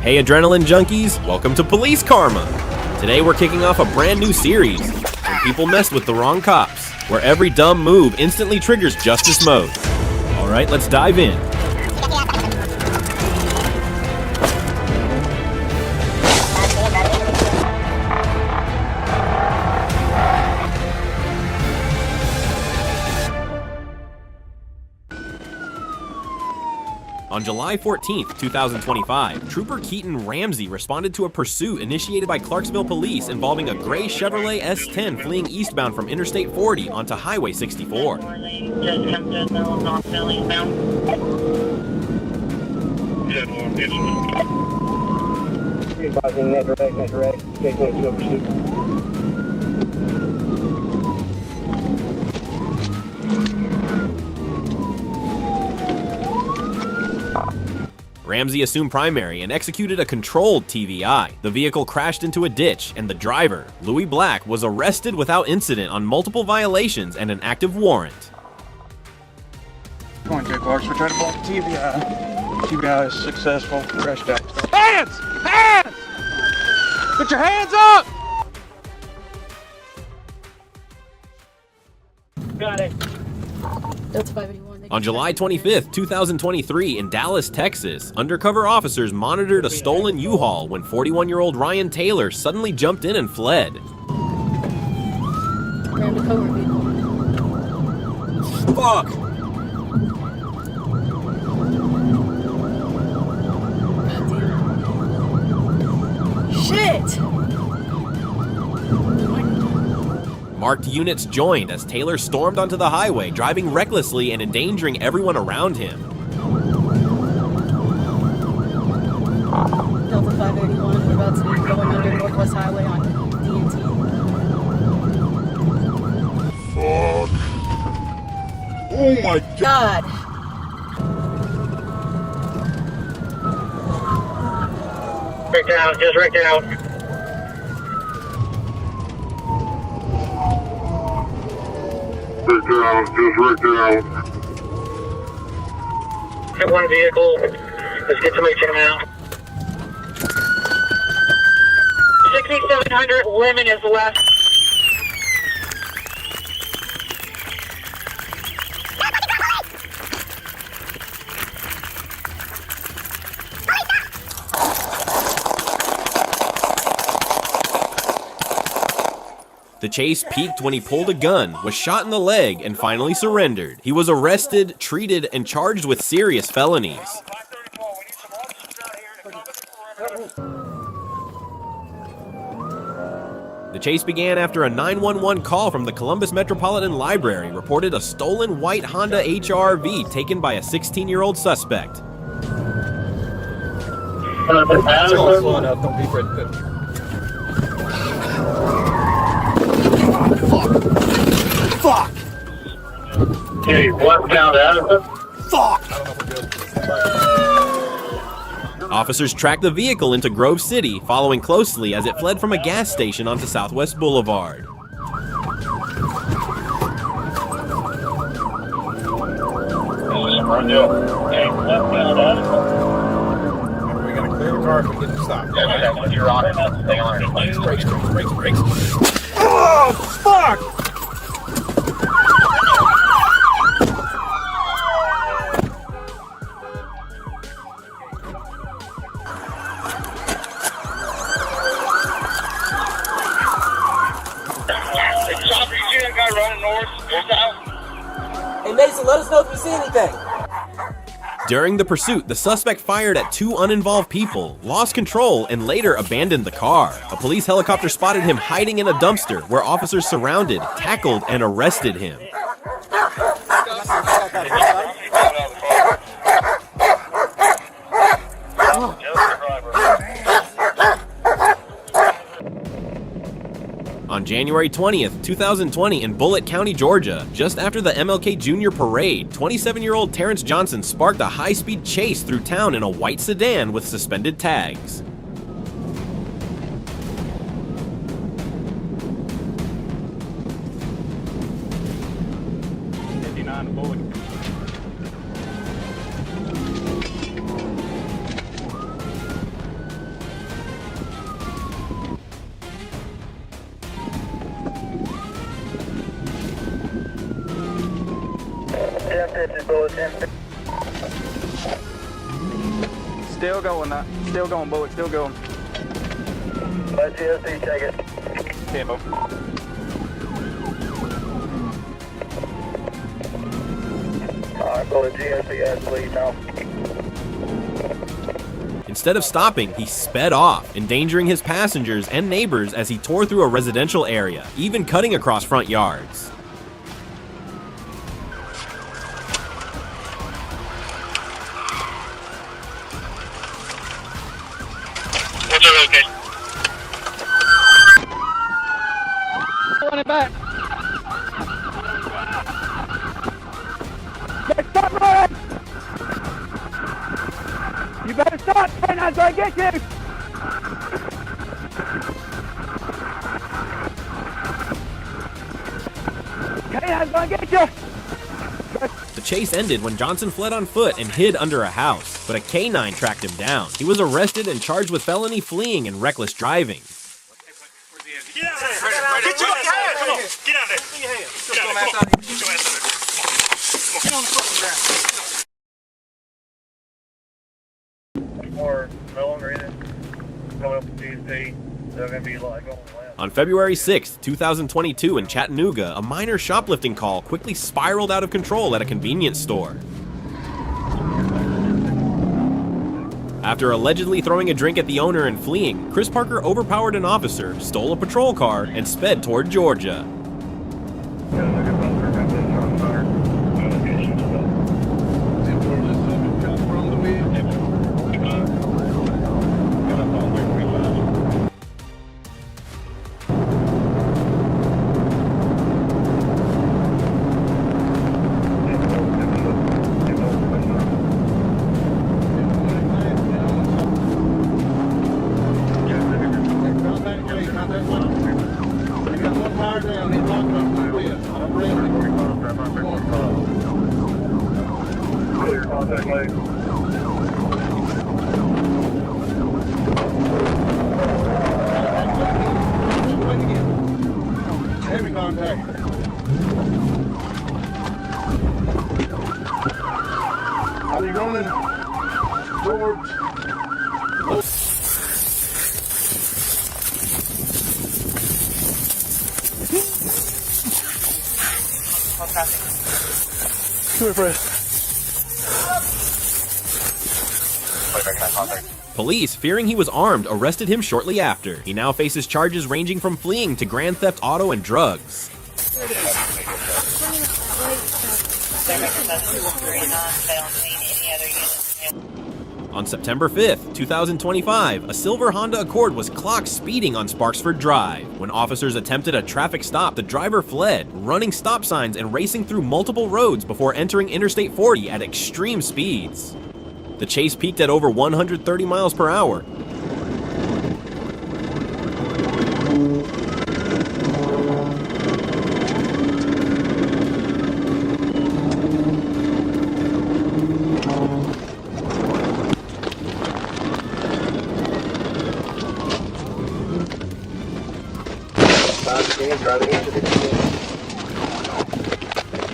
Hey adrenaline junkies, welcome to Police Karma! Today we're kicking off a brand new series, When People Mess with the Wrong Cops, where every dumb move instantly triggers justice mode. Alright, let's dive in. On July 14, 2025, Trooper Keaton Ramsey responded to a pursuit initiated by Clarksville police involving a gray Chevrolet S10 fleeing eastbound from Interstate 40 onto Highway 64. Ramsey assumed primary and executed a controlled TVI. The vehicle crashed into a ditch, and the driver, Louis Black, was arrested without incident on multiple violations and an active warrant. Going to Clarks, we're trying to block the TVI. TVI is successful. Crashed out. Hands! Hands! Put your hands up! Got it. That's 581. On July 25, 2023, in Dallas, Texas, undercover officers monitored a stolen U-Haul when 41-year-old Ryan Taylor suddenly jumped in and fled. Rammed a cover vehicle. Fuck! Shit! Marked units joined as Taylor stormed onto the highway, driving recklessly and endangering everyone around him. Delta 581, we're about to be going under Northwest Highway on DNT. Fuck. Oh my God! Wrecked out, just wrecked out. Wrecked out, just wrecked out. Hit one vehicle. Let's get somebody check him out. 6700 Lemon is left. The chase peaked when he pulled a gun, was shot in the leg, and finally surrendered. He was arrested, treated, and charged with serious felonies. The chase began after a 911 call from the Columbus Metropolitan Library reported a stolen white Honda HR-V taken by a 16-year-old suspect. Slowing up, don't be afraid. Fuck! Hey, what found out? Fuck! Officers tracked the vehicle into Grove City, following closely as it fled from a gas station onto Southwest Boulevard. We gotta clear the car if we get to stop. Okay, once you're on it, stay on it. Brakes. Oh, fuck! Hey Mason, let us know if you see anything. During the pursuit, the suspect fired at two uninvolved people, lost control, and later abandoned the car. A police helicopter spotted him hiding in a dumpster, where officers surrounded, tackled, and arrested him. On January 20th, 2020 in Bullitt County, Georgia, just after the MLK Jr. parade, 27-year-old Terrence Johnson sparked a high-speed chase through town in a white sedan with suspended tags. Still going, bullet, still going. Let GSC take it. Tempo. Alright, bullet GSC has the lead now. Instead of stopping, he sped off, endangering his passengers and neighbors as he tore through a residential area, even cutting across front yards. Run it back. Stop running! You better stop, Fernando, I get you! K9's gonna get you! The chase ended when Johnson fled on foot and hid under a house, but a K9 tracked him down. He was arrested and charged with felony fleeing and reckless driving. Get out there! Get your hands! Come on! Get out there! Get your hands! Get your ass out there! Get your ass out there! Get on the fucking ground! Or no longer in it. Coming up with GSP. They're going to be like going left. On February 6, 2022 in Chattanooga, a minor shoplifting call quickly spiraled out of control at a convenience store. After allegedly throwing a drink at the owner and fleeing, Chris Parker overpowered an officer, stole a patrol car, and sped toward Georgia. Heavy contact. Are you going towards? Come here, Fred. Police, fearing he was armed, arrested him shortly after. He now faces charges ranging from fleeing to grand theft auto and drugs. On September 5th, 2025, a silver Honda Accord was clocked speeding on Sparksford Drive. When officers attempted a traffic stop, the driver fled, running stop signs and racing through multiple roads before entering Interstate 40 at extreme speeds. The chase peaked at over 130 miles per hour.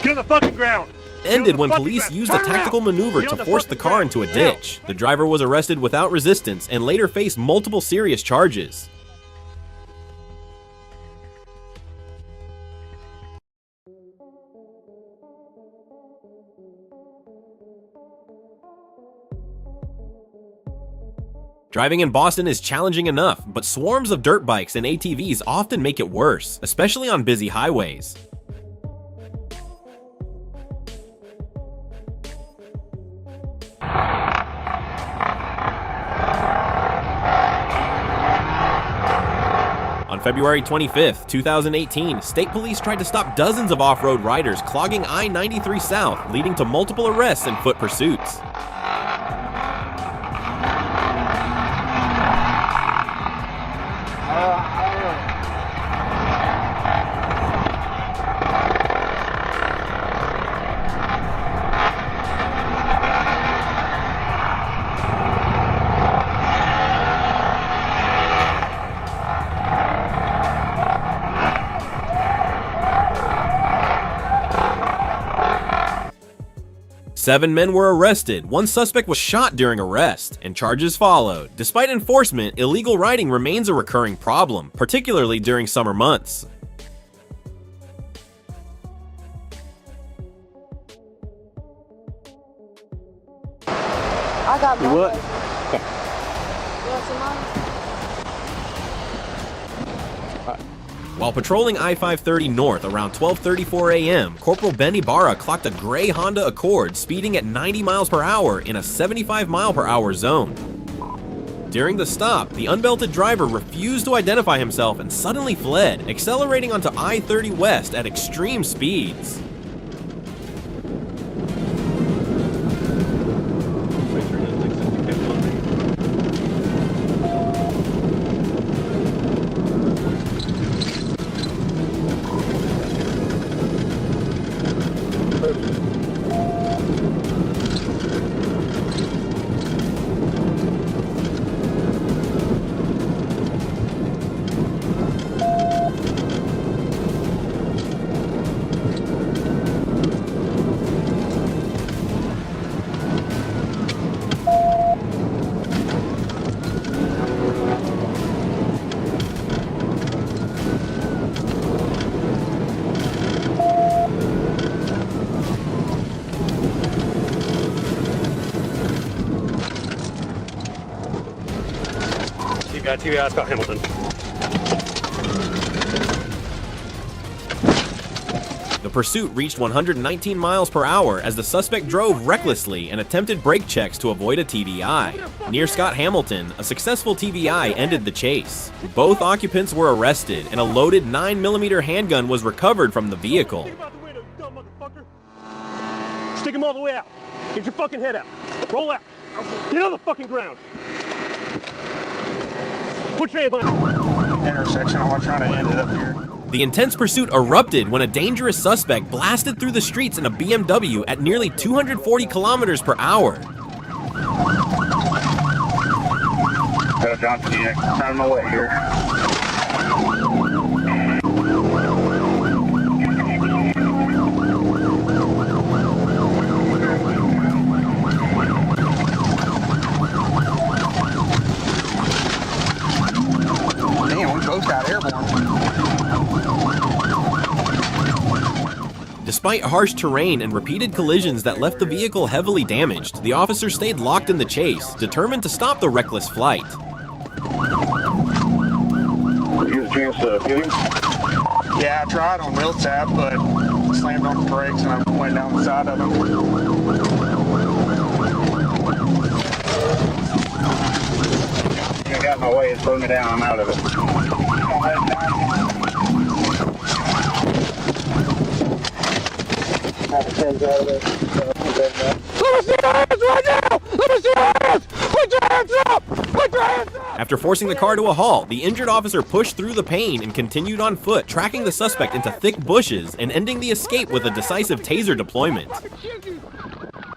Get on the fucking ground! Ended when police used a tactical maneuver to force the car into a ditch. The driver was arrested without resistance and later faced multiple serious charges. Driving in Boston is challenging enough, but swarms of dirt bikes and ATVs often make it worse, especially on busy highways. On February 25th, 2018, state police tried to stop dozens of off-road riders clogging I-93 South, leading to multiple arrests and foot pursuits. 7 men were arrested, 1 suspect was shot during arrest, and charges followed. Despite enforcement, illegal riding remains a recurring problem, particularly during summer months. I got money. What? You want some money? While patrolling I-530 North around 12:34 a.m., Corporal Benny Barra clocked a gray Honda Accord speeding at 90 miles per hour in a 75 mile per hour zone. During the stop, the unbelted driver refused to identify himself and suddenly fled, accelerating onto I-30 West at extreme speeds. TBI, Scott Hamilton. The pursuit reached 119 miles per hour as the suspect drove recklessly and attempted brake checks to avoid a TBI. Near Scott Hamilton, a successful TBI ended the chase. Both occupants were arrested, and a loaded 9mm handgun was recovered from the vehicle. Stick him all the way out. Get your fucking head out. Roll out. Get on the fucking ground. Put your hands on. Intersection, I'm trying to end it up here. The intense pursuit erupted when a dangerous suspect blasted through the streets in a BMW at nearly 240 kilometers per hour. Johnson, yeah, on my way here. Damn, we both got airborne. Despite harsh terrain and repeated collisions that left the vehicle heavily damaged, the officer stayed locked in the chase, determined to stop the reckless flight. Did you get a chance to hit him? Yeah, I tried on wheel tap, but slammed on the brakes and I went down the side of him. You got in my way, it's slowing me down, I'm out of it. Let me see your hands right now! Let me see your hands! Put your hands up! Put your hands up! After forcing the car to a halt, the injured officer pushed through the pain and continued on foot, tracking the suspect into thick bushes and ending the escape with a decisive taser deployment. I'll fucking shoot you!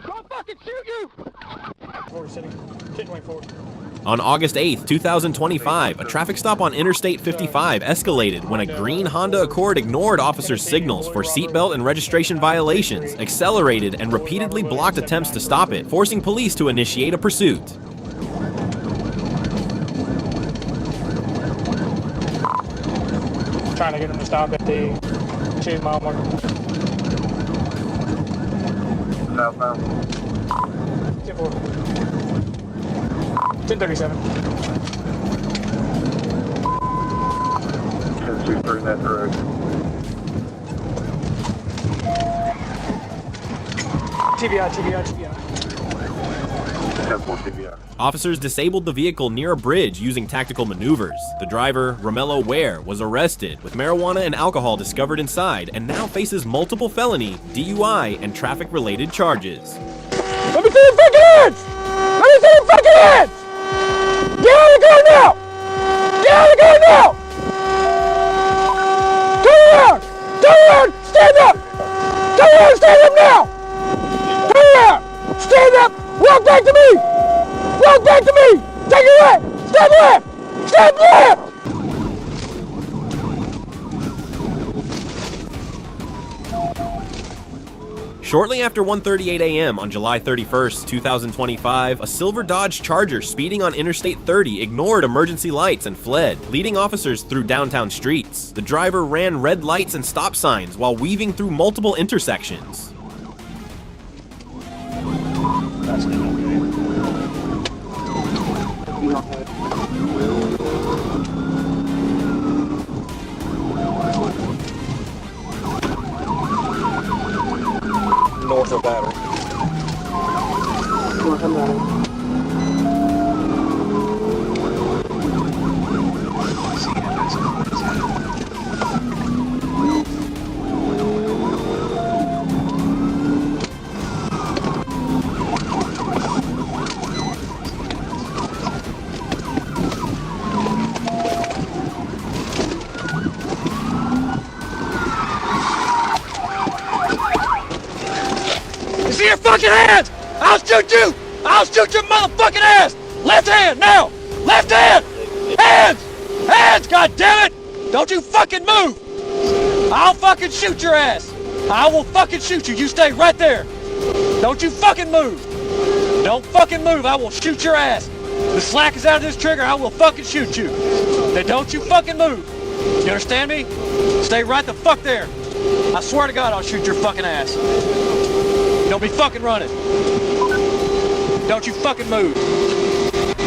I'll fucking shoot you! Forward sitting. Sit way forward. On August 8, 2025, a traffic stop on Interstate 55 escalated when a green Honda Accord ignored officers' signals for seatbelt and registration violations, accelerated, and repeatedly blocked attempts to stop it, forcing police to initiate a pursuit. Trying to get him to stop at the 2 mile mark. Southbound. 1037. 1023 in that direction. TBI. 10-4 TBI. Officers disabled the vehicle near a bridge using tactical maneuvers. The driver, Romello Ware, was arrested, with marijuana and alcohol discovered inside, and now faces multiple felony, DUI, and traffic-related charges. Let me see your fucking hands! Let me see your fucking hands! Get out of the car now! Get out of the car now! Turn around! Turn around! Stand up! Turn around! Stand up now! Turn around! Stand up! Walk back to me! Walk back to me! Take it left! Step left! Step left! Shortly after 1:38 a.m. on July 31st, 2025, a silver Dodge Charger speeding on Interstate 30 ignored emergency lights and fled, leading officers through downtown streets. The driver ran red lights and stop signs while weaving through multiple intersections. North of Battery. North of Battery. See your fucking hands! I'll shoot you! I'll shoot your motherfucking ass! Left hand, now! Left hand! Hands! Hands, goddammit! Don't you fucking move! I'll fucking shoot your ass! I will fucking shoot you, you stay right there! Don't you fucking move! Don't fucking move, I will shoot your ass! The slack is out of this trigger, I will fucking shoot you! Then don't you fucking move! You understand me? Stay right the fuck there! I swear to God I'll shoot your fucking ass! Don't be fucking running. Don't you fucking move.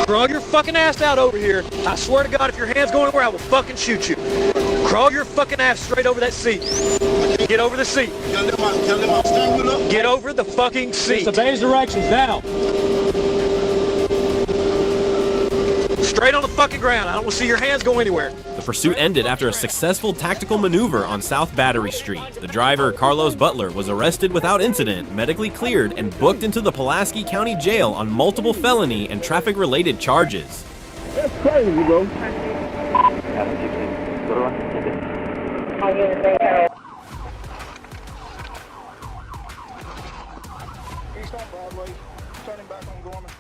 Crawl your fucking ass out over here. I swear to God, if your hands go anywhere, I will fucking shoot you. Crawl your fucking ass straight over that seat. Get over the seat. Get over the fucking seat. Obey his directions now. Straight on the fucking ground. I don't want to see your hands go anywhere. The pursuit ended after a successful tactical maneuver on South Battery Street. The driver, Carlos Butler, was arrested without incident, medically cleared, and booked into the Pulaski County Jail on multiple felony and traffic-related charges. That's crazy, bro. East on Broadway, turning back on Gorman.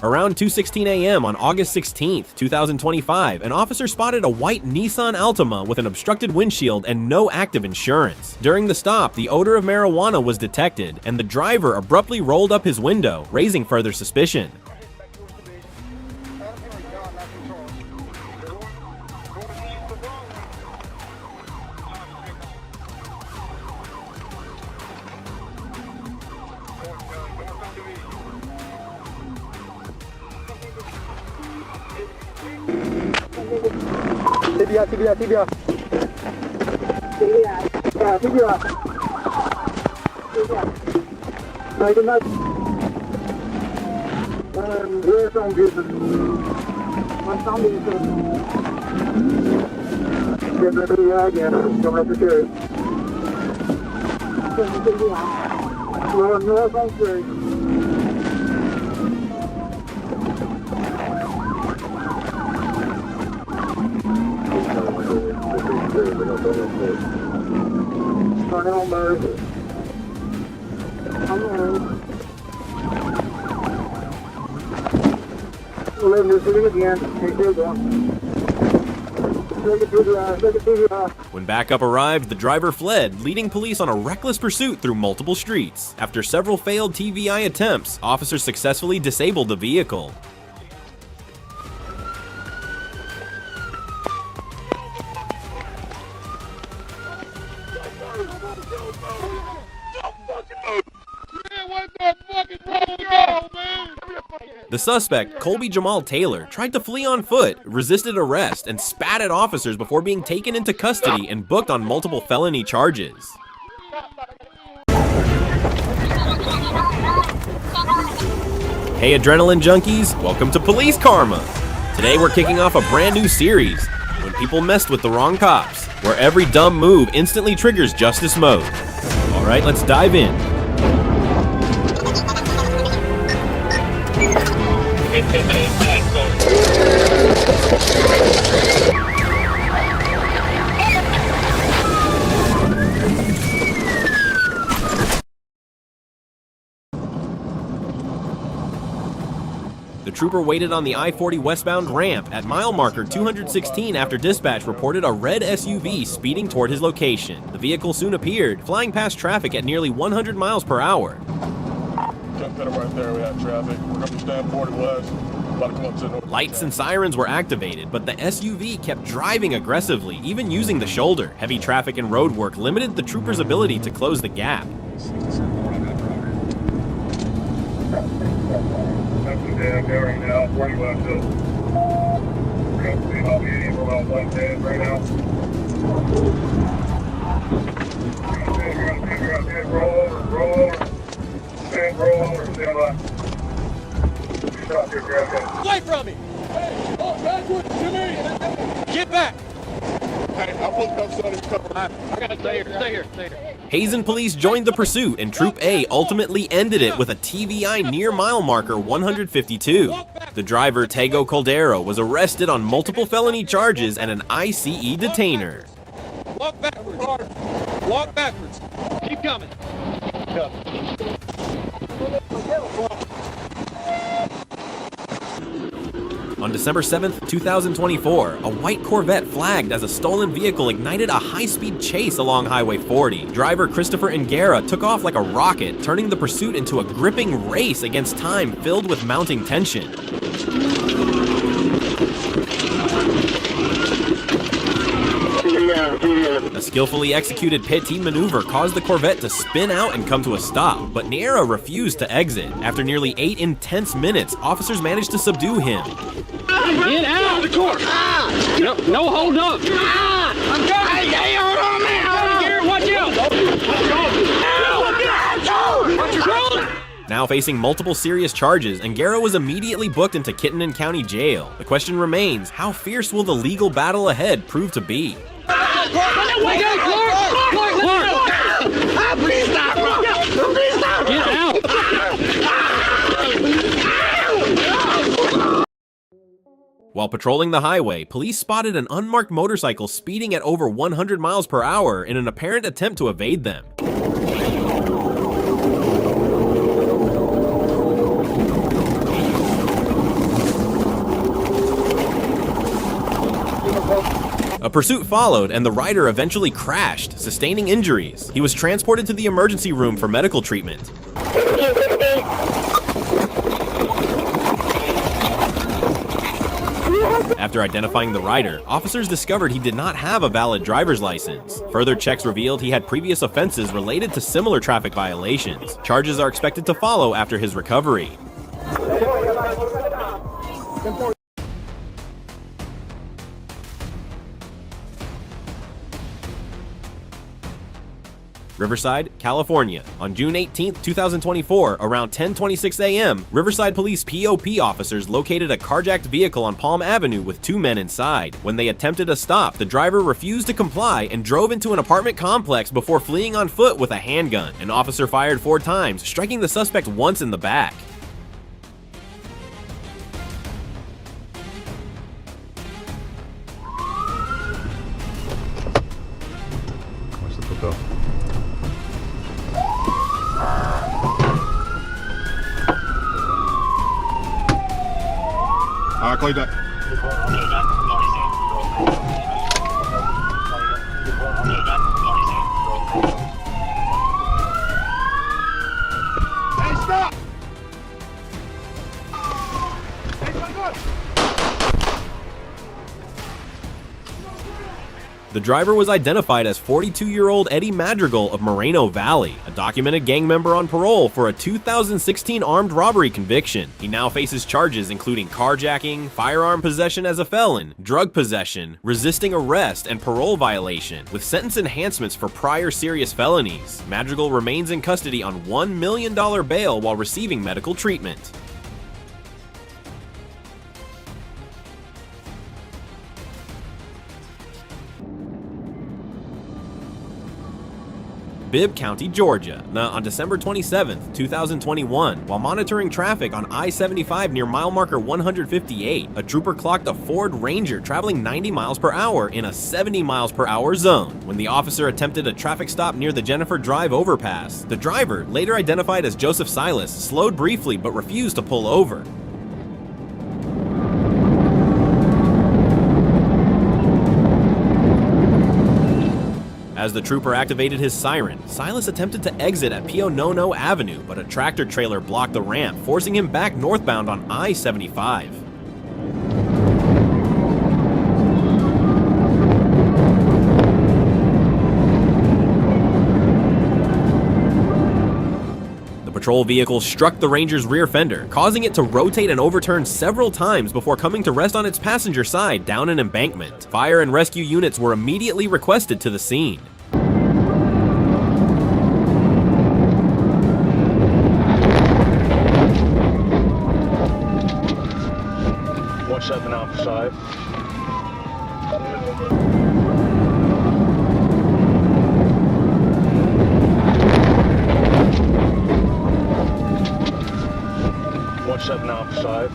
Around 2:16 a.m. on August 16, 2025, an officer spotted a white Nissan Altima with an obstructed windshield and no active insurance. During the stop, the odor of marijuana was detected, and the driver abruptly rolled up his window, raising further suspicion. TBI. Nah, good night. Where's on business? What's on business? Get the TBI again. Coming up the carry. North on carry. Turn on, bird. Come on. We'll leave this thing again. Take care, bro. Take it to the When backup arrived, the driver fled, leading police on a reckless pursuit through multiple streets. After several failed TVI attempts, officers successfully disabled the vehicle. The suspect, Colby Jamal Taylor, tried to flee on foot, resisted arrest, and spat at officers before being taken into custody and booked on multiple felony charges. Hey adrenaline junkies, welcome to Police Karma! Today we're kicking off a brand new series, When People Messed with the Wrong Cops, where every dumb move instantly triggers justice mode. Alright, let's dive in. The trooper waited on the I-40 westbound ramp at mile marker 216 after dispatch reported a red SUV speeding toward his location. The vehicle soon appeared, flying past traffic at nearly 100 miles per hour. Cut right there, we have traffic. We're going to stand 40 west. About to come up to the north. Lights and sirens were activated, but the SUV kept driving aggressively, even using the shoulder. Heavy traffic and road work limited the trooper's ability to close the gap. Down there right now, 40 west hill. We're going to see about 80 for about 110 right now. Roll over. Stand, roll over, stand by. Stop here, grab that. Away from me! Hey, walk backwards to me! Get back! Hey, I'll put cuffs on his cover. I gotta stay here. Hazen police joined the pursuit, and Troop A ultimately ended it with a TVI near mile marker 152. The driver, Tego Caldero, was arrested on multiple felony charges and an ICE detainer. Walk backwards. Walk backwards. Keep coming. On December 7th, 2024, a white Corvette flagged as a stolen vehicle ignited a high-speed chase along Highway 40. Driver Christopher Nguera took off like a rocket, turning the pursuit into a gripping race against time filled with mounting tension. A skillfully executed pit team maneuver caused the Corvette to spin out and come to a stop, but Nguera refused to exit. After nearly 8 intense minutes, officers managed to subdue him. Get out of the course! No hold up! I'm coming! Hey, hold on, man! Garrett, watch out! Watch your shoulder! Now facing multiple serious charges, Nguera was immediately booked into Kittenon County Jail. The question remains, how fierce will the legal battle ahead prove to be? Clark! Please stop! Please stop! Get out! While patrolling the highway, police spotted an unmarked motorcycle speeding at over 100 miles per hour in an apparent attempt to evade them. A pursuit followed, and the rider eventually crashed, sustaining injuries. He was transported to the emergency room for medical treatment. After identifying the rider, officers discovered he did not have a valid driver's license. Further checks revealed he had previous offenses related to similar traffic violations. Charges are expected to follow after his recovery. Riverside, California. On June 18, 2024, around 10:26 a.m., Riverside Police POP officers located a carjacked vehicle on Palm Avenue with 2 men inside. When they attempted a stop, the driver refused to comply and drove into an apartment complex before fleeing on foot with a handgun. An officer fired 4 times, striking the suspect once in the back. Clean that. Hey, stop! The driver was identified as 42-year-old Eddie Madrigal of Moreno Valley, a documented gang member on parole for a 2016 armed robbery conviction. He now faces charges including carjacking, firearm possession as a felon, drug possession, resisting arrest, and parole violation, with sentence enhancements for prior serious felonies. Madrigal remains in custody on $1 million bail while receiving medical treatment. Bibb County, Georgia. Now, on December 27, 2021, while monitoring traffic on I-75 near mile marker 158, a trooper clocked a Ford Ranger traveling 90 miles per hour in a 70 miles per hour zone. When the officer attempted a traffic stop near the Jennifer Drive overpass, the driver, later identified as Joseph Silas, slowed briefly but refused to pull over. As the trooper activated his siren, Silas attempted to exit at Pionono Avenue, but a tractor trailer blocked the ramp, forcing him back northbound on I-75. The patrol vehicle struck the Ranger's rear fender, causing it to rotate and overturn several times before coming to rest on its passenger side down an embankment. Fire and rescue units were immediately requested to the scene. 17 outside. Outside.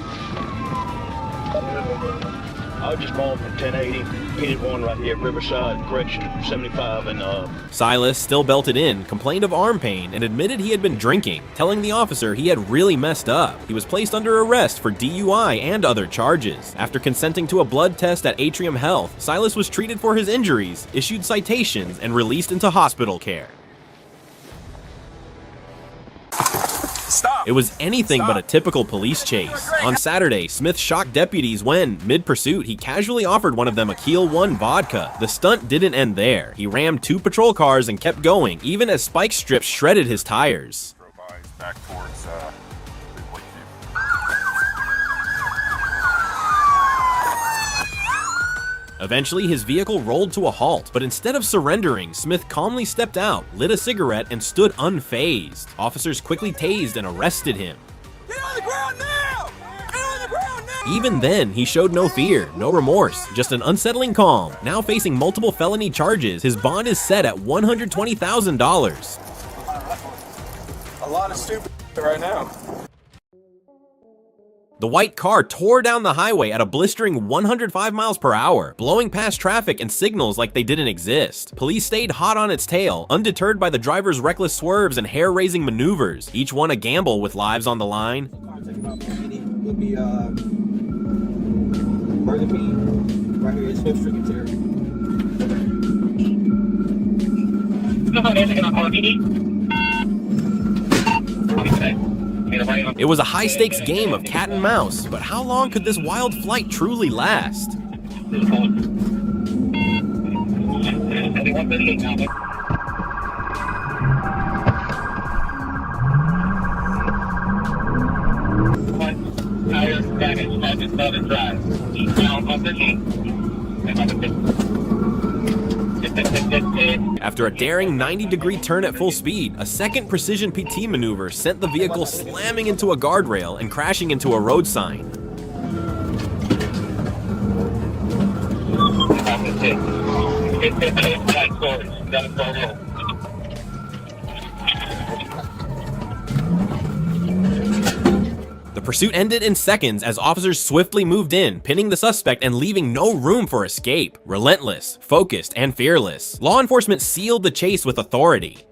I was just calling from 1080, heated one right here, Riverside, correction, 75, and Silas, still belted in, complained of arm pain and admitted he had been drinking, telling the officer he had really messed up. He was placed under arrest for DUI and other charges. After consenting to a blood test at Atrium Health, Silas was treated for his injuries, issued citations, and released into hospital care. It was anything but a typical police chase. On Saturday, Smith shocked deputies when, mid-pursuit, he casually offered one of them a Keel 1 vodka. The stunt didn't end there. He rammed 2 patrol cars and kept going, even as spike strips shredded his tires. Back towards, Eventually, his vehicle rolled to a halt, but instead of surrendering, Smith calmly stepped out, lit a cigarette, and stood unfazed. Officers quickly tased and arrested him. Get on the ground now! Get on the ground now! Even then, he showed no fear, no remorse, just an unsettling calm. Now facing multiple felony charges, his bond is set at $120,000. A lot of stupid right now. The white car tore down the highway at a blistering 105 miles per hour, blowing past traffic and signals like they didn't exist. Police stayed hot on its tail, undeterred by the driver's reckless swerves and hair-raising maneuvers, each one a gamble with lives on the line. Would be Burger King right here in Smith Street area. It was a high-stakes game of cat and mouse, but how long could this wild flight truly last? After a daring 90-degree turn at full speed, a second precision PT maneuver sent the vehicle slamming into a guardrail and crashing into a road sign. The pursuit ended in seconds as officers swiftly moved in, pinning the suspect and leaving no room for escape. Relentless, focused, and fearless, law enforcement sealed the chase with authority.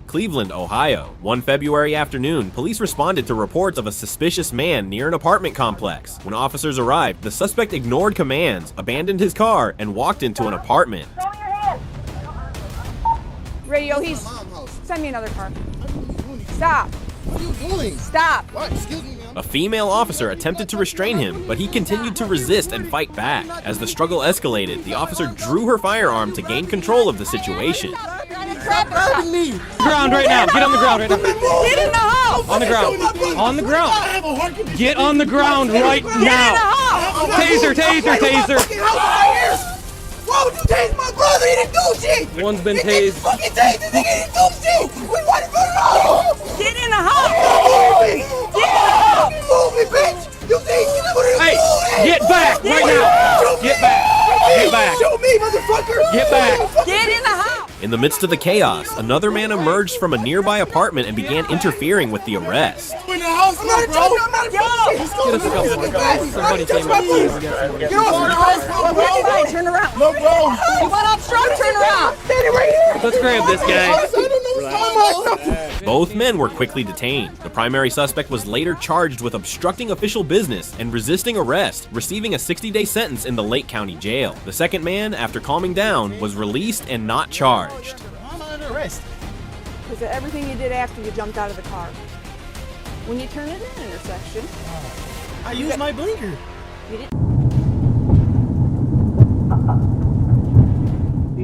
Cleveland, Ohio. One February afternoon, police responded to reports of a suspicious man near an apartment complex. When officers arrived, the suspect ignored commands, abandoned his car, and walked into an apartment. Radio, he's... Send me another car. Stop. What are you doing? Stop. What? Excuse me, ma'am. A female officer attempted to restrain him, but he continued to resist and fight back. As the struggle escalated, the officer drew her firearm to gain control of the situation. Ground right now. Get on the ground right now. Get in the house. On the ground. On the ground. Get on the ground right now. Taser, taser, taser. Why would you tase my brother? He didn't do shit. One's been tased. Fucking tase this nigga. He didn't do shit. We wanted for the house. Get in the house. Get in the house. Move me, bitch. You think you never Hey, get back right now. Get back. Get back. Shoot me, motherfucker. Get back. Get in the house. In the midst of the chaos, another man emerged from a nearby apartment and began interfering with the arrest. In the house, bro. Get us a couple more guys. Somebody came up here. Get off, bro. Turn around. No, bro. You want obstruct? Turn around. Standing right here. Let's grab this guy. I don't know Both men were quickly detained. The primary suspect was later charged with obstructing official business and resisting arrest, receiving a 60-day sentence in the Lake County Jail. The second man, after calming down, was released and not charged. I'm under arrest. Because of everything you did after you jumped out of the car. When you turn at an intersection, I used my blinker. you didn't.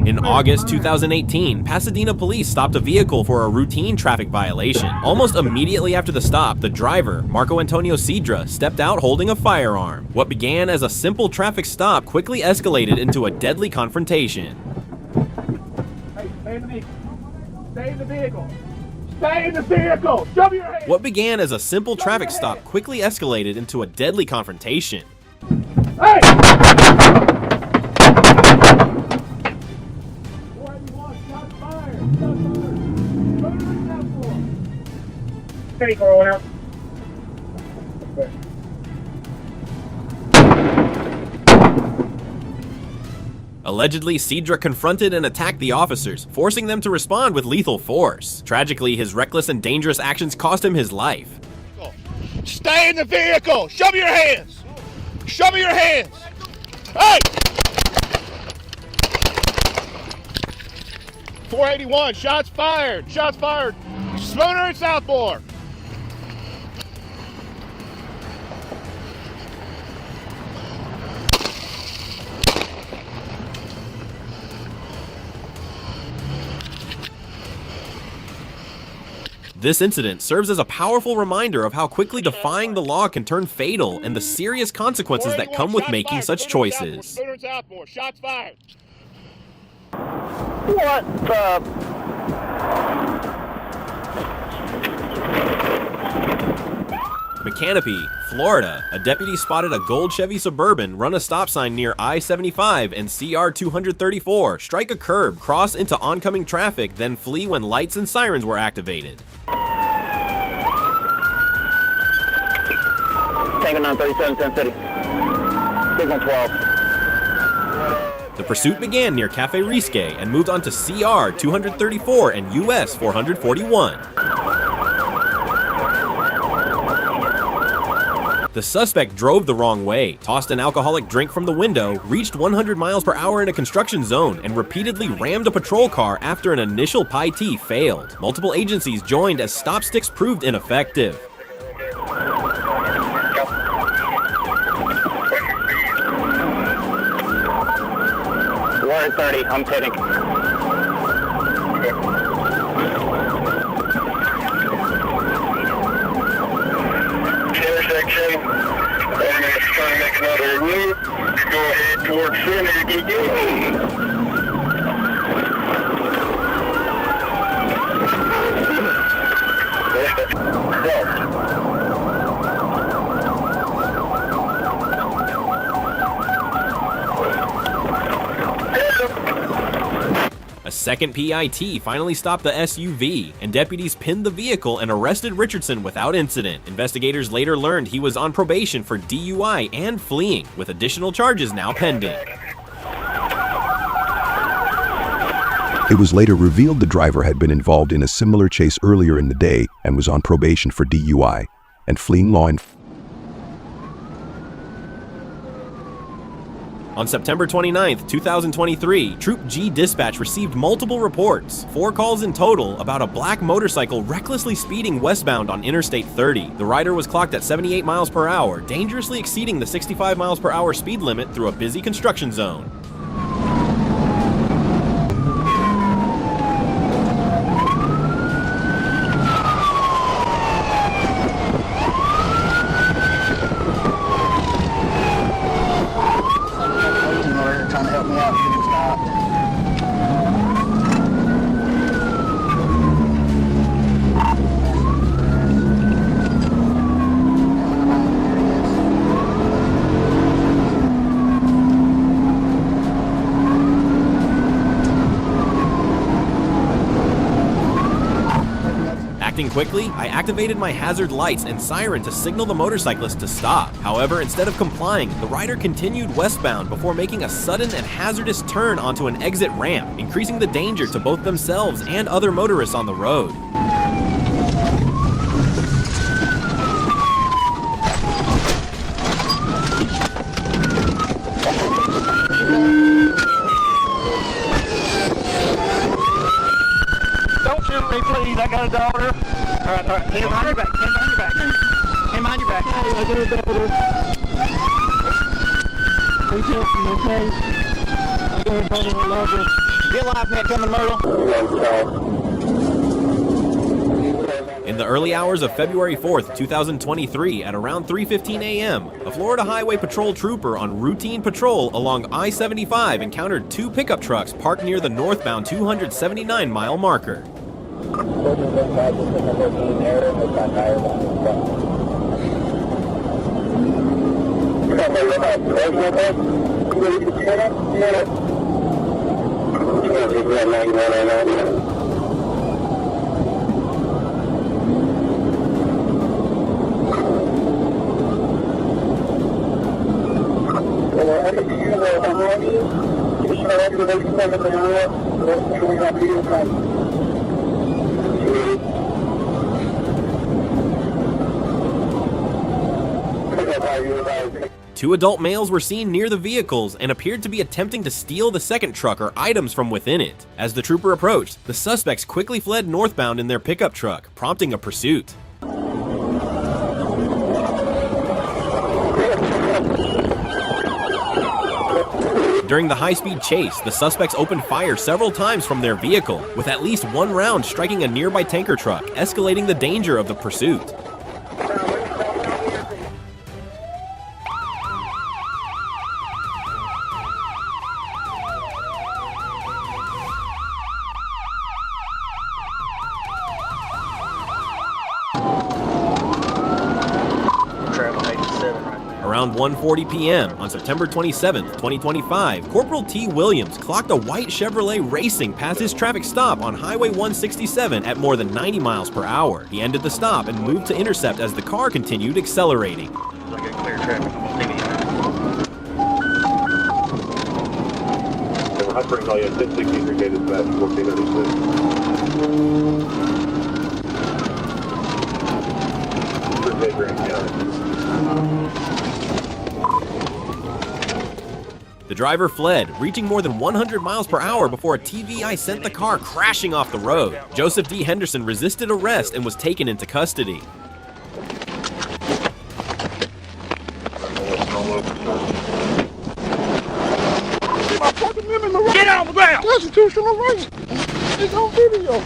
In August 2018, Pasadena police stopped a vehicle for a routine traffic violation. Almost immediately after the stop, the driver, Marco Antonio Cedra, stepped out holding a firearm. What began as a simple traffic stop quickly escalated into a deadly confrontation. Hey, stay in the vehicle. Stay in the vehicle. Stay in the vehicle. Show me your hands. What began as a simple traffic stop quickly escalated into a deadly confrontation. Hey! Hey, going out. Allegedly, Cedra confronted and attacked the officers, forcing them to respond with lethal force. Tragically, his reckless and dangerous actions cost him his life. Stay in the vehicle. Show me your hands. Show me your hands. Hey! 481, shots fired. Shots fired. Spooner and Southmore. This incident serves as a powerful reminder of how quickly defying the law can turn fatal and the serious consequences that come with making such choices. Spooner and Southmore, shots fired. What the? Mechanipe, Florida, a deputy spotted a gold Chevy Suburban run a stop sign near I-75 and CR 234, strike a curb, cross into oncoming traffic, then flee when lights and sirens were activated. Tango 937, 10 City. Signal 12. The pursuit began near Cafe Risque and moved on to CR 234 and US 441. The suspect drove the wrong way, tossed an alcoholic drink from the window, reached 100 miles per hour in a construction zone, and repeatedly rammed a patrol car after an initial PI-T failed. Multiple agencies joined as stop sticks proved ineffective. 30, I'm kidding. Intersection. Everybody's trying to make another loop. Go ahead towards center. A second PI-T finally stopped the SUV, and deputies pinned the vehicle and arrested Richardson without incident. Investigators later learned he was on probation for DUI and fleeing, with additional charges now pending. It was later revealed the driver had been involved in a similar chase earlier in the day and was on probation for DUI and fleeing law enforcement. On September 29, 2023, Troop G Dispatch received multiple reports, 4 calls in total, about a black motorcycle recklessly speeding westbound on Interstate 30. The rider was clocked at 78 miles per hour, dangerously exceeding the 65 miles per hour speed limit through a busy construction zone. Trying to help me out. Stop. Acting quickly, I activated my hazard lights and siren to signal the motorcyclist to stop. However, instead of complying, the rider continued westbound before making a sudden and hazardous turn onto an exit ramp, increasing the danger to both themselves and other motorists on the road. Don't shoot me, please. I got a daughter. All right. Hand behind your back. Hand behind your back. Hand behind your back. Hey, I got a daughter. Please help me, okay? I got a daughter. I love her. Get live, man. Coming, Myrtle. In the early hours of February 4th, 2023, at around 3:15 a.m., a Florida Highway Patrol trooper on routine patrol along I-75 encountered two pickup trucks parked near the northbound 279-mile marker. Two adult males were seen near the vehicles and appeared to be attempting to steal the second truck or items from within it. As the trooper approached, the suspects quickly fled northbound in their pickup truck, prompting a pursuit. During the high-speed chase, the suspects opened fire several times from their vehicle, with at least one round striking a nearby tanker truck, escalating the danger of the pursuit. Around 1:40 p.m. on September 27, 2025, Corporal T. Williams clocked a white Chevrolet racing past his traffic stop on Highway 167 at more than 90 miles per hour. He ended the stop and moved to intercept as the car continued accelerating. The driver fled, reaching more than 100 miles per hour before a TVI sent the car crashing off the road. Joseph D. Henderson resisted arrest and was taken into custody. Get on the ground! Constitutional right! It's on video!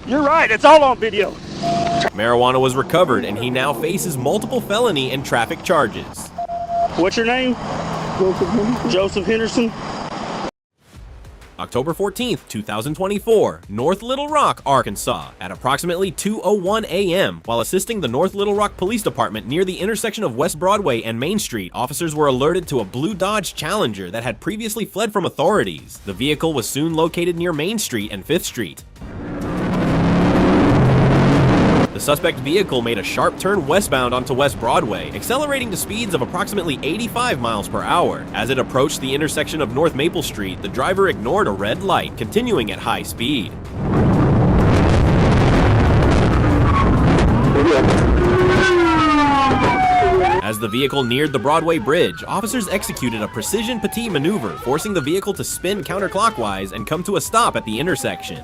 You're right, it's all on video. Marijuana was recovered and he now faces multiple felony and traffic charges. What's your name? Joseph Henderson. October 14th, 2024, North Little Rock, Arkansas. At approximately 2:01 a.m., while assisting the North Little Rock Police Department near the intersection of West Broadway and Main Street, officers were alerted to a blue Dodge Challenger that had previously fled from authorities. The vehicle was soon located near Main Street and 5th Street. The suspect vehicle made a sharp turn westbound onto West Broadway, accelerating to speeds of approximately 85 miles per hour. As it approached the intersection of North Maple Street, the driver ignored a red light, continuing at high speed. As the vehicle neared the Broadway Bridge, officers executed a precision petit maneuver, forcing the vehicle to spin counterclockwise and come to a stop at the intersection.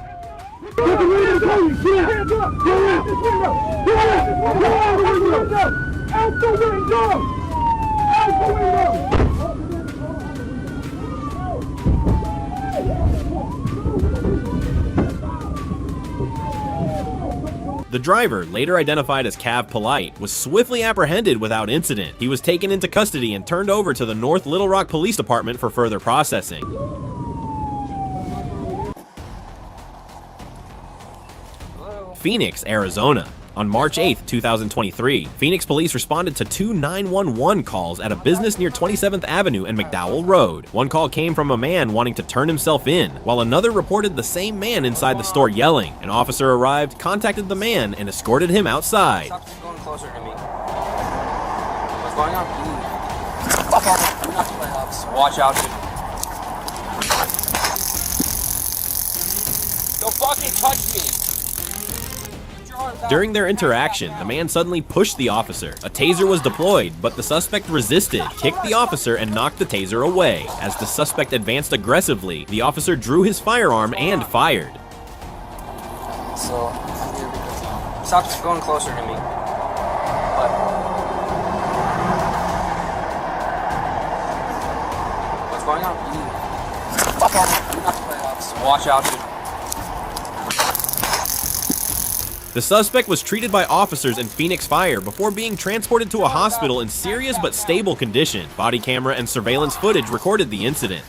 The driver, later identified as Cav Polite, was swiftly apprehended without incident. He was taken into custody and turned over to the North Little Rock Police Department for further processing. Phoenix, Arizona. On March 8, 2023, Phoenix police responded to 2 911 calls at a business near 27th Avenue and McDowell Road. One call came from a man wanting to turn himself in, while another reported the same man inside the store yelling. An officer arrived, contacted the man, and escorted him outside. Stop going closer to me. What's going on? Fuck off. Do not play ups. Watch out. Don't fucking touch me. During their interaction, the man suddenly pushed the officer. A taser was deployed, but the suspect resisted, kicked the officer, and knocked the taser away. As the suspect advanced aggressively, the officer drew his firearm and fired. So, stop going closer to me. What? What's going on? Fuck off. Do not play ups. Watch out. The suspect was treated by officers in Phoenix Fire before being transported to a hospital in serious but stable condition. Body camera and surveillance footage recorded the incident.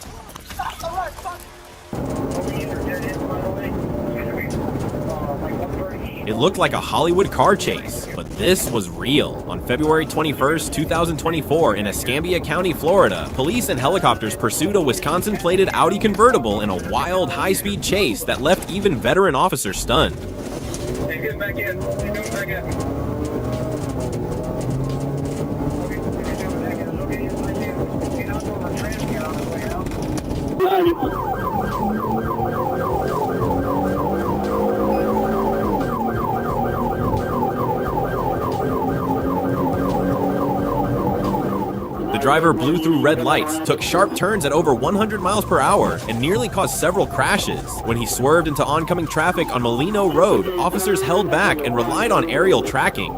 It looked like a Hollywood car chase, but this was real. On February 21st, 2024, in Escambia County, Florida, police and helicopters pursued a Wisconsin-plated Audi convertible in a wild, high-speed chase that left even veteran officers stunned. Get back in. Get back in. The driver blew through red lights, took sharp turns at over 100 miles per hour, and nearly caused several crashes. When he swerved into oncoming traffic on Molino Road, officers held back and relied on aerial tracking.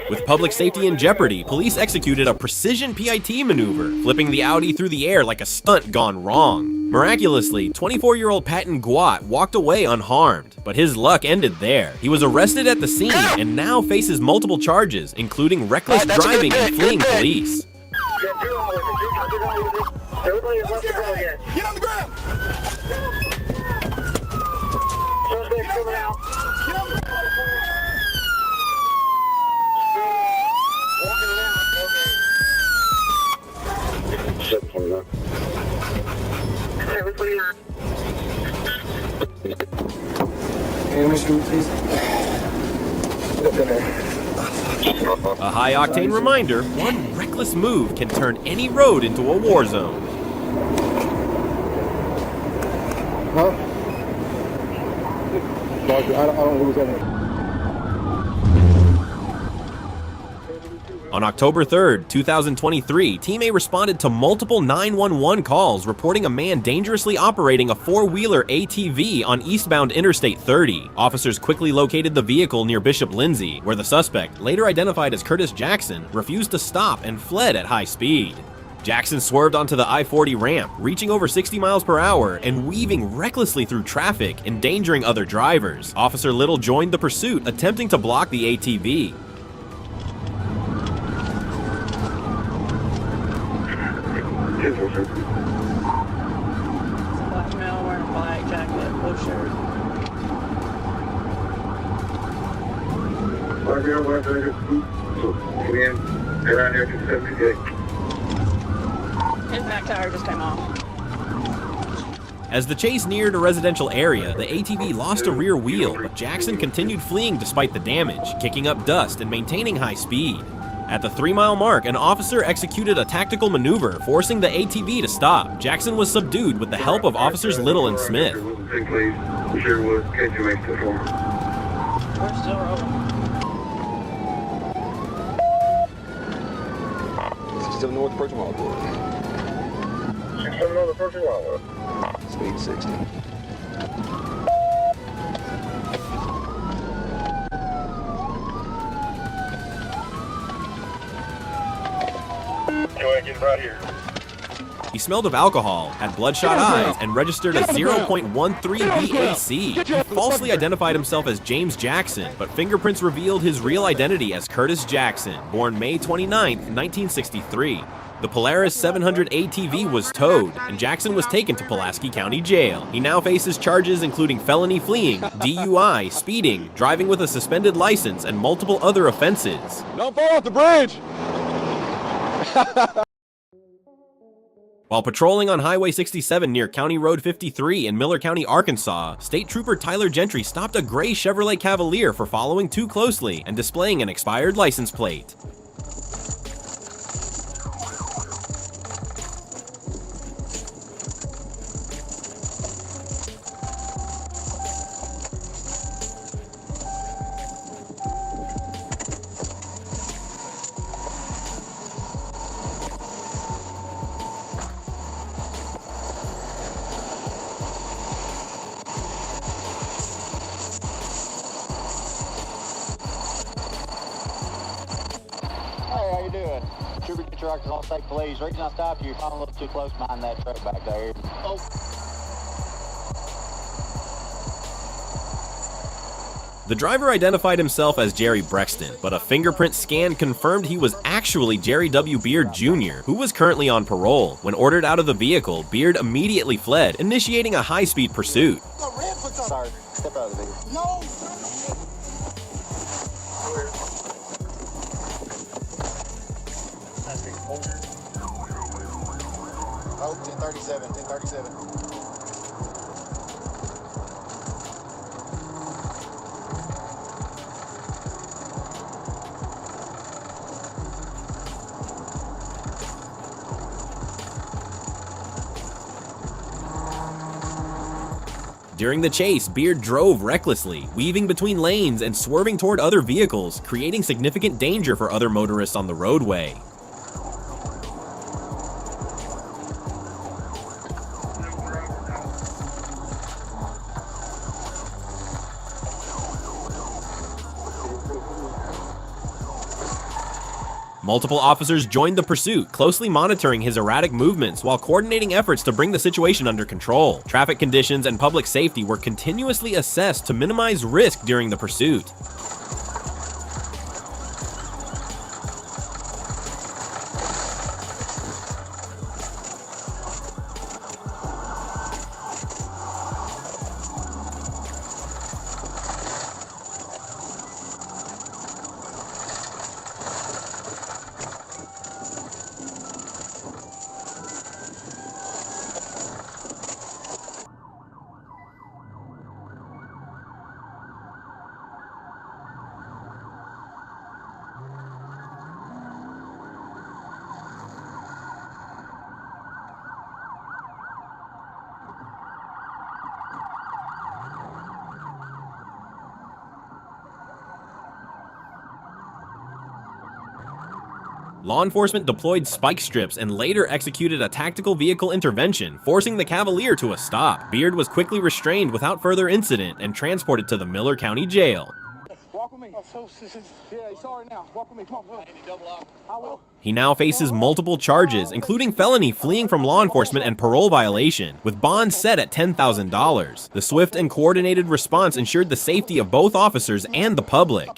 With public safety in jeopardy, police executed a precision PIT maneuver, flipping the Audi through the air like a stunt gone wrong. Miraculously, 24-year-old Patton Guat walked away unharmed, but his luck ended there. He was arrested at the scene and now faces multiple charges, including reckless driving and fleeing police. Everybody is left to go again. Get on the ground! Suspect's coming out. Get on the ground! Walking around, okay. Everybody on. A high-octane reminder, one reckless move can turn any road into a war zone. Huh? I don't know who's in it. On October 3rd, 2023, Team A responded to multiple 911 calls reporting a man dangerously operating a four-wheeler ATV on eastbound Interstate 30. Officers quickly located the vehicle near Bishop Lindsay, where the suspect, later identified as Curtis Jackson, refused to stop and fled at high speed. Jackson swerved onto the I-40 ramp, reaching over 60 miles per hour and weaving recklessly through traffic, endangering other drivers. Officer Little joined the pursuit, attempting to block the ATV. Black male wearing a black jacket, blue shirt. His back tire just came off. As the chase neared a residential area, the ATV lost a rear wheel, but Jackson continued fleeing despite the damage, kicking up dust and maintaining high speed. At the 3-mile mark, an officer executed a tactical maneuver, forcing the ATV to stop. Jackson was subdued with the help of officers Little and Smith. We're still rolling. Still North Bridgemont. 7 on the approaching Wildwood. Speed 60. Go ahead, get right here. He smelled of alcohol, had bloodshot eyes, and registered a 0.13 BAC. He falsely identified himself as James Jackson, but fingerprints revealed his real identity as Curtis Jackson, born May 29, 1963. The Polaris 700 ATV was towed, and Jackson was taken to Pulaski County Jail. He now faces charges including felony fleeing, DUI, speeding, driving with a suspended license, and multiple other offenses. Don't fall off the bridge! While patrolling on Highway 67 near County Road 53 in Miller County, Arkansas, State Trooper Tyler Gentry stopped a gray Chevrolet Cavalier for following too closely and displaying an expired license plate. How you doing? Trooper truck is on state police. The reason I stopped you, you're following a little too close behind that truck back there. Oh. The driver identified himself as Jerry Brexton, but a fingerprint scan confirmed he was actually Jerry W. Beard Jr., who was currently on parole. When ordered out of the vehicle, Beard immediately fled, initiating a high-speed pursuit. Sorry, step out of the vehicle. No! Oh, 1037, 1037. During the chase, Beard drove recklessly, weaving between lanes and swerving toward other vehicles, creating significant danger for other motorists on the roadway. Multiple officers joined the pursuit, closely monitoring his erratic movements while coordinating efforts to bring the situation under control. Traffic conditions and public safety were continuously assessed to minimize risk during the pursuit. Law enforcement deployed spike strips and later executed a tactical vehicle intervention, forcing the Cavalier to a stop. Beard was quickly restrained without further incident and transported to the Miller County Jail. Walk with me. Yeah, he's sorry now. Walk with me. Come on. I will. He now faces multiple charges, including felony fleeing from law enforcement and parole violation, with bonds set at $10,000. The swift and coordinated response ensured the safety of both officers and the public.